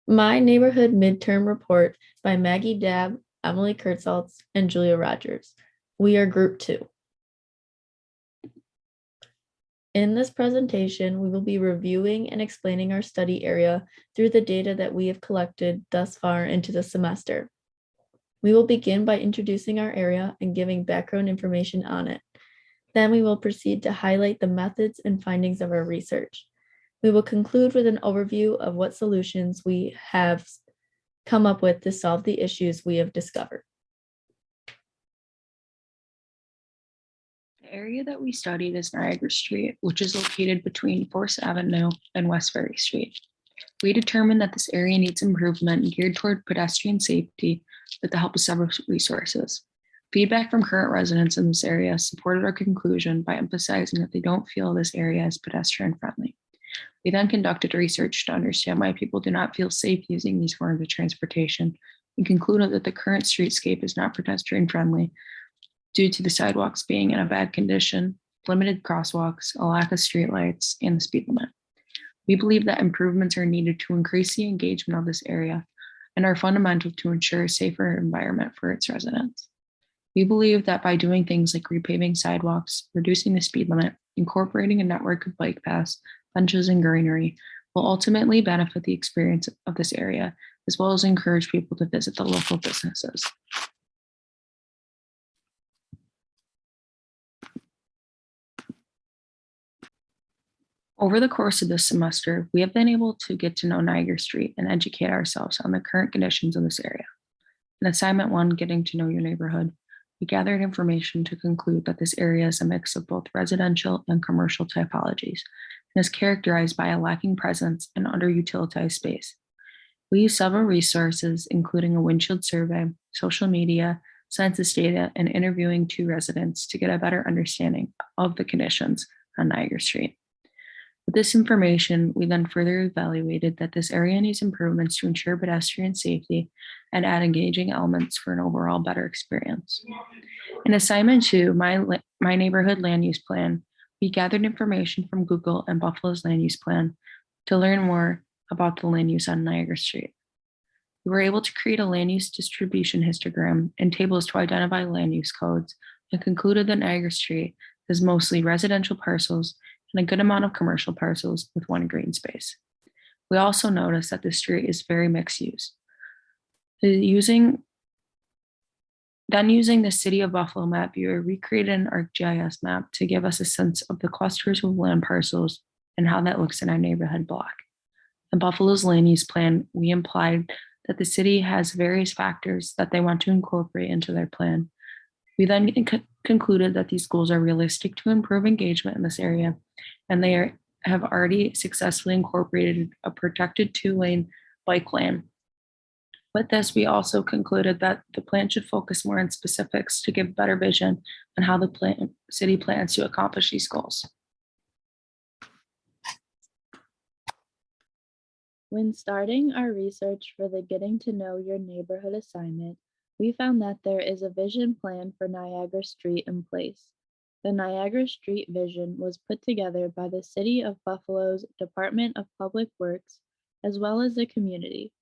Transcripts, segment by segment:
My Neighborhood Midterm Report by Maggie Dabb, Emily Kurtzaltz, and Julia Rogers. We are Group 2. In this presentation, we will be reviewing and explaining our study area through the data that we have collected thus far into the semester. We will begin by introducing our area and giving background information on it. Then we will proceed to highlight the methods and findings of our research. We will conclude with an overview of what solutions we have come up with to solve the issues we have discovered. The area that we studied is Niagara Street, which is located between 4th Avenue and West Ferry Street. We determined that this area needs improvement geared toward pedestrian safety with the help of several resources. Feedback from current residents in this area supported our conclusion by emphasizing that they don't feel this area is pedestrian friendly. We then conducted research to understand why people do not feel safe using these forms of transportation and concluded that the current streetscape is not pedestrian friendly due to the sidewalks being in a bad condition, limited crosswalks, a lack of streetlights, and the speed limit. We believe that improvements are needed to increase the engagement of this area and are fundamental to ensure a safer environment for its residents. We believe that by doing things like repaving sidewalks, reducing the speed limit, incorporating a network of bike paths, benches, and greenery will ultimately benefit the experience of this area, as well as encourage people to visit the local businesses. Over the course of this semester, we have been able to get to know Niagara Street and educate ourselves on the current conditions of this area. In assignment 1, Getting to Know Your Neighborhood, we gathered information to conclude that this area is a mix of both residential and commercial typologies and is characterized by a lacking presence and underutilized space. We used several resources, including a windshield survey, social media, census data, and interviewing 2 residents to get a better understanding of the conditions on Niagara Street. With this information, we then further evaluated that this area needs improvements to ensure pedestrian safety and add engaging elements for an overall better experience. In assignment 2, my neighborhood land use plan, we gathered information from Google and Buffalo's land use plan to learn more about the land use on Niagara Street. We were able to create a land use distribution histogram and tables to identify land use codes and concluded that Niagara Street is mostly residential parcels and a good amount of commercial parcels with 1 green space. We also noticed that the street is very mixed use. Using the City of Buffalo map viewer, we created an ArcGIS map to give us a sense of the clusters of land parcels and how that looks in our neighborhood block. In Buffalo's land use plan, we implied that the city has various factors that they want to incorporate into their plan. We then concluded that these goals are realistic to improve engagement in this area, and they have already successfully incorporated a protected 2-lane bike lane. With this, we also concluded that the plan should focus more on specifics to give better vision on how the city plans to accomplish these goals. When starting our research for the Getting to Know Your Neighborhood assignment, we found that there is a vision plan for Niagara Street in place. The Niagara Street vision was put together by the City of Buffalo's Department of Public Works, as well as the community.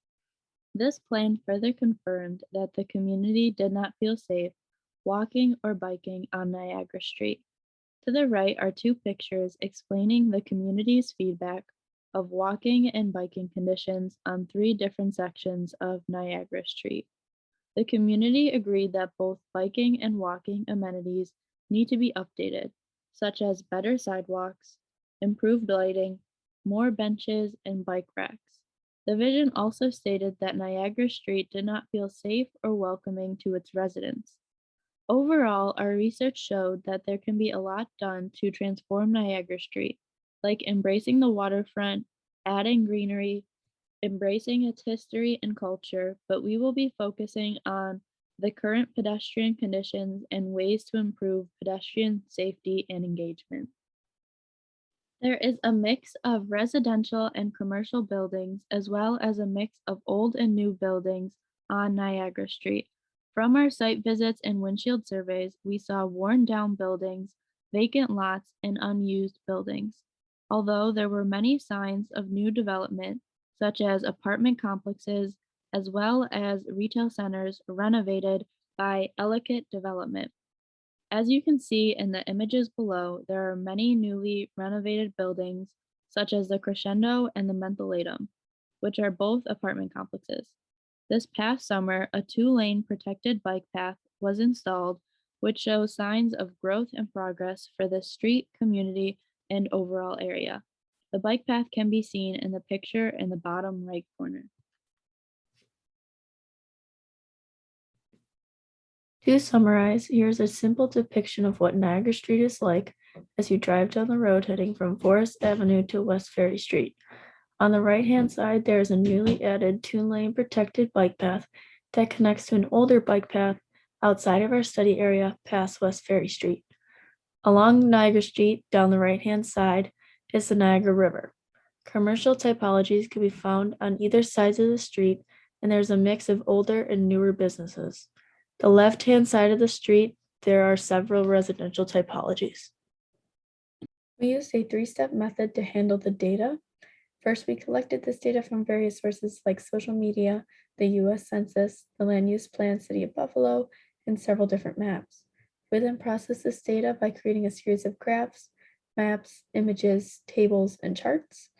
This plan further confirmed that the community did not feel safe walking or biking on Niagara Street. To the right are 2 pictures explaining the community's feedback of walking and biking conditions on 3 different sections of Niagara Street. The community agreed that both biking and walking amenities need to be updated, such as better sidewalks, improved lighting, more benches, and bike racks. The vision also stated that Niagara Street did not feel safe or welcoming to its residents. Overall, our research showed that there can be a lot done to transform Niagara Street, like embracing the waterfront, adding greenery, embracing its history and culture, but we will be focusing on the current pedestrian conditions and ways to improve pedestrian safety and engagement. There is a mix of residential and commercial buildings, as well as a mix of old and new buildings on Niagara Street. From our site visits and windshield surveys, we saw worn down buildings, vacant lots, and unused buildings. Although there were many signs of new development, such as apartment complexes, as well as retail centers renovated by Ellicott Development. As you can see in the images below, there are many newly renovated buildings, such as the Crescendo and the Mentholatum, which are both apartment complexes. This past summer, a two-lane protected bike path was installed, which shows signs of growth and progress for the street, community, and overall area. The bike path can be seen in the picture in the bottom right corner. To summarize, here's a simple depiction of what Niagara Street is like as you drive down the road heading from Forest Avenue to West Ferry Street. On the right-hand side, there is a newly added two-lane protected bike path that connects to an older bike path outside of our study area past West Ferry Street. Along Niagara Street, down the right-hand side, is the Niagara River. Commercial typologies can be found on either sides of the street, and there's a mix of older and newer businesses. The left-hand side of the street, there are several residential typologies. We used a three-step method to handle the data. First, we collected this data from various sources like social media, the US Census, the Land Use Plan City of Buffalo, and several different maps. We then processed this data by creating a series of graphs, maps, images, tables, and charts.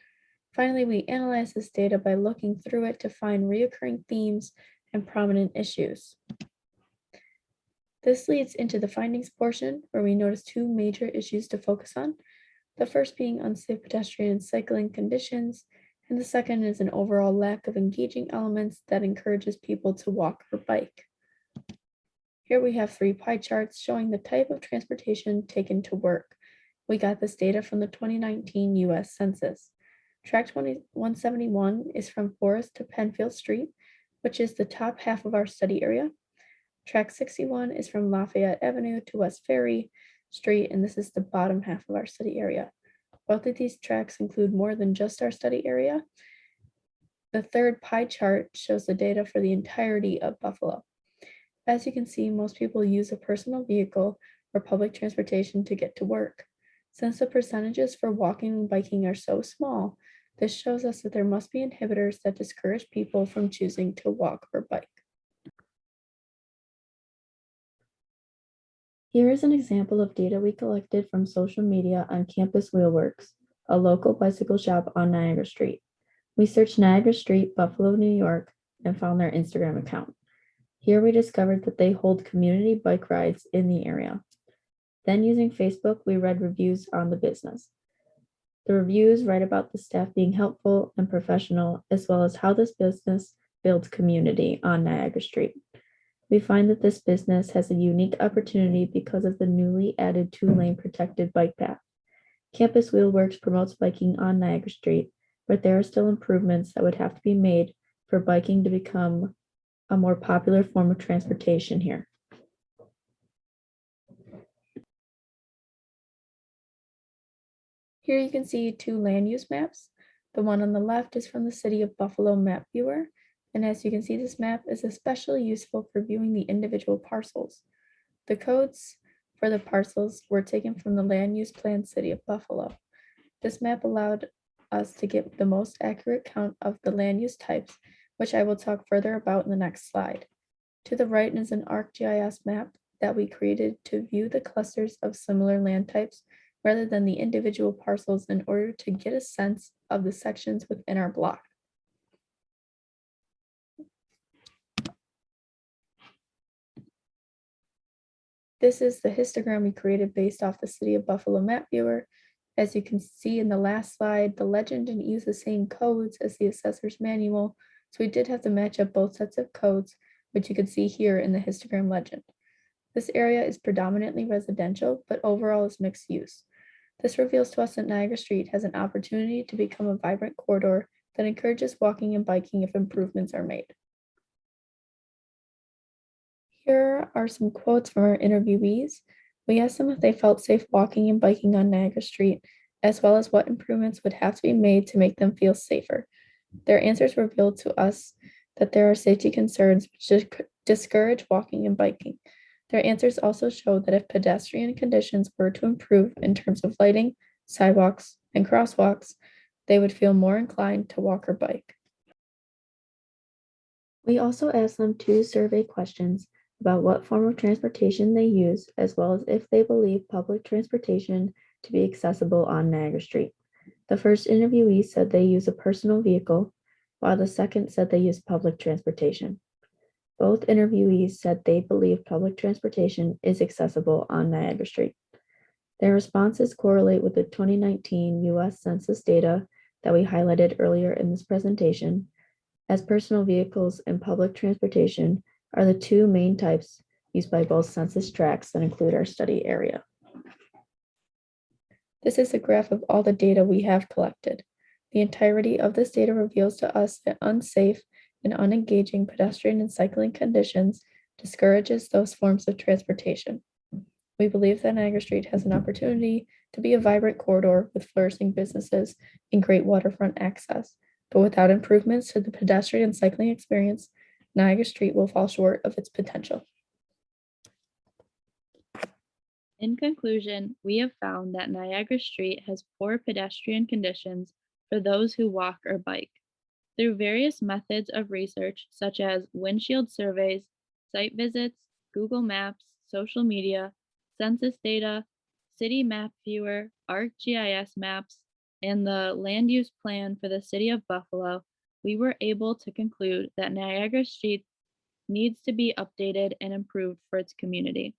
Finally, we analyzed this data by looking through it to find recurring themes and prominent issues. This leads into the findings portion, where we notice two major issues to focus on. The first being unsafe pedestrian and cycling conditions, and the second is an overall lack of engaging elements that encourages people to walk or bike. Here we have three pie charts showing the type of transportation taken to work. We got this data from the 2019 US Census. Track 171 is from Forest to Penfield Street, which is the top half of our study area. Track 61 is from Lafayette Avenue to West Ferry Street, and this is the bottom half of our study area. Both of these tracks include more than just our study area. The third pie chart shows the data for the entirety of Buffalo. As you can see, most people use a personal vehicle or public transportation to get to work. Since the percentages for walking and biking are so small, this shows us that there must be inhibitors that discourage people from choosing to walk or bike. Here is an example of data we collected from social media on Campus Wheelworks, a local bicycle shop on Niagara Street. We searched Niagara Street, Buffalo, New York, and found their Instagram account. Here we discovered that they hold community bike rides in the area. Then using Facebook, we read reviews on the business. The reviews write about the staff being helpful and professional, as well as how this business builds community on Niagara Street. We find that this business has a unique opportunity because of the newly added two-lane protected bike path. Campus Wheelworks promotes biking on Niagara Street, but there are still improvements that would have to be made for biking to become a more popular form of transportation here. Here you can see two land use maps. The one on the left is from the City of Buffalo Map Viewer, and as you can see, this map is especially useful for viewing the individual parcels. The codes for the parcels were taken from the Land Use Plan City of Buffalo. This map allowed us to get the most accurate count of the land use types, which I will talk further about in the next slide. To the right is an ArcGIS map that we created to view the clusters of similar land types rather than the individual parcels in order to get a sense of the sections within our block. This is the histogram we created based off the City of Buffalo Map Viewer. As you can see in the last slide, the legend didn't use the same codes as the assessor's manual, so we did have to match up both sets of codes, which you can see here in the histogram legend. This area is predominantly residential, but overall is mixed use. This reveals to us that Niagara Street has an opportunity to become a vibrant corridor that encourages walking and biking if improvements are made. Here are some quotes from our interviewees. We asked them if they felt safe walking and biking on Niagara Street, as well as what improvements would have to be made to make them feel safer. Their answers revealed to us that there are safety concerns which discourage walking and biking. Their answers also show that if pedestrian conditions were to improve in terms of lighting, sidewalks, and crosswalks, they would feel more inclined to walk or bike. We also asked them 2 survey questions about what form of transportation they use, as well as if they believe public transportation to be accessible on Niagara Street. The first interviewee said they use a personal vehicle, while the second said they use public transportation. Both interviewees said they believe public transportation is accessible on Niagara Street. Their responses correlate with the 2019 US Census data that we highlighted earlier in this presentation, as personal vehicles and public transportation are the 2 main types used by both census tracts that include our study area. This is a graph of all the data we have collected. The entirety of this data reveals to us that unsafe and unengaging pedestrian and cycling conditions discourages those forms of transportation. We believe that Niagara Street has an opportunity to be a vibrant corridor with flourishing businesses and great waterfront access, but without improvements to the pedestrian and cycling experience, Niagara Street will fall short of its potential. In conclusion, we have found that Niagara Street has poor pedestrian conditions for those who walk or bike. Through various methods of research, such as windshield surveys, site visits, Google Maps, social media, census data, city map viewer, ArcGIS maps, and the land use plan for the city of Buffalo, we were able to conclude that Niagara Street needs to be updated and improved for its community.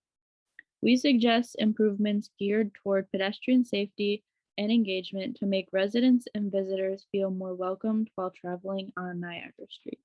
We suggest improvements geared toward pedestrian safety and engagement to make residents and visitors feel more welcomed while traveling on Niagara Street.